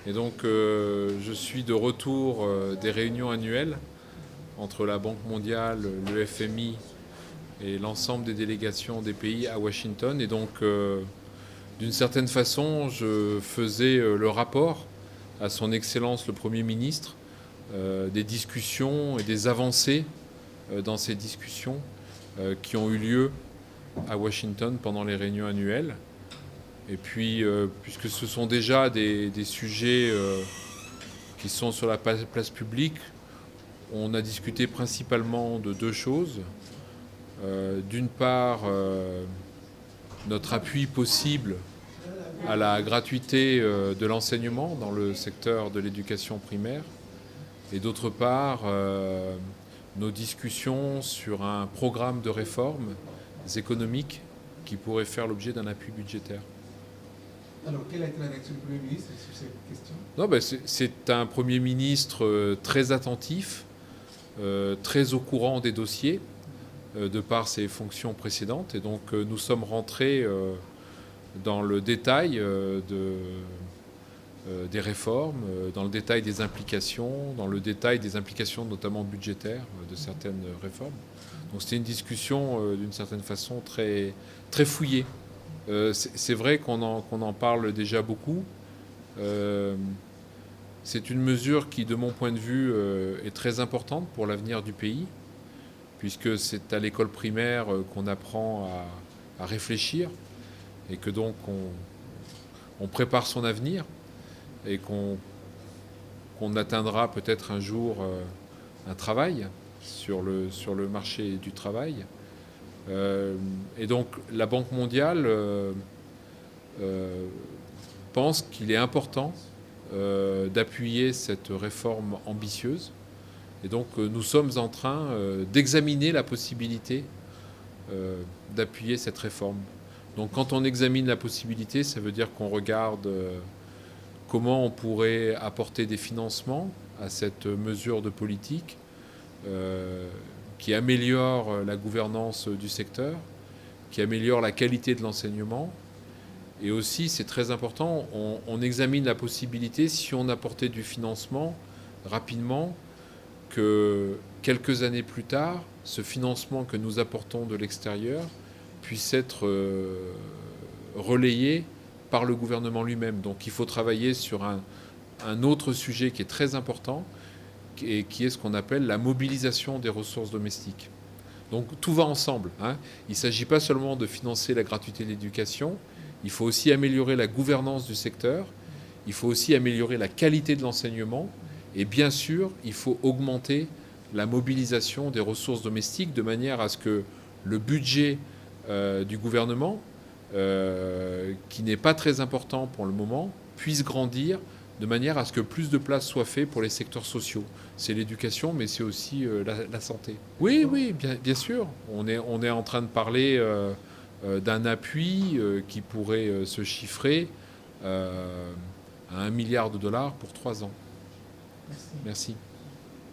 Et donc, je suis de retour des réunions annuelles entre la Banque mondiale, le FMI et l'ensemble des délégations des pays à Washington. Et donc, d'une certaine façon, je faisais le rapport à son Excellence le Premier ministre des discussions et des avancées dans ces discussions qui ont eu lieu à Washington pendant les réunions annuelles. Et puis, puisque ce sont déjà des sujets qui sont sur la place publique, on a discuté principalement de deux choses. D'une part, notre appui possible à la gratuité de l'enseignement dans le secteur de l'éducation primaire. Et d'autre part, nos discussions sur un programme de réformes économiques qui pourrait faire l'objet d'un appui budgétaire. Alors, quelle a été la réaction du Premier ministre sur cette question? Non, ben c'est un Premier ministre très attentif, très au courant des dossiers, de par ses fonctions précédentes. Et donc, nous sommes rentrés dans le détail des réformes, dans le détail des implications, dans le détail des implications notamment budgétaires de certaines réformes. Donc c'était une discussion d'une certaine façon très, très fouillée. C'est vrai qu'on en parle déjà beaucoup. C'est une mesure qui, de mon point de vue, est très importante pour l'avenir du pays, puisque c'est à l'école primaire qu'on apprend à réfléchir et que donc on prépare son avenir et qu'on atteindra peut-être un jour un travail sur le marché du travail. Et donc la Banque mondiale pense qu'il est important d'appuyer cette réforme ambitieuse. Et donc nous sommes en train d'examiner la possibilité d'appuyer cette réforme. Donc quand on examine la possibilité, ça veut dire qu'on regarde comment on pourrait apporter des financements à cette mesure de politique qui améliore la gouvernance du secteur, qui améliore la qualité de l'enseignement. Et aussi, c'est très important, on examine la possibilité, si on apportait du financement rapidement, que quelques années plus tard, ce financement que nous apportons de l'extérieur puisse être relayé par le gouvernement lui-même. Donc il faut travailler sur un autre sujet qui est très important, et qui est ce qu'on appelle la mobilisation des ressources domestiques. Donc tout va ensemble, hein. Il ne s'agit pas seulement de financer la gratuité de l'éducation, il faut aussi améliorer la gouvernance du secteur, il faut aussi améliorer la qualité de l'enseignement, et bien sûr, il faut augmenter la mobilisation des ressources domestiques de manière à ce que le budget du gouvernement, qui n'est pas très important pour le moment, puisse grandir de manière à ce que plus de place soit faite pour les secteurs sociaux. C'est l'éducation, mais c'est aussi la santé. Oui, oui, bien sûr. On est en train de parler d'un appui qui pourrait se chiffrer à $1 milliard pour 3 ans. Merci. Merci.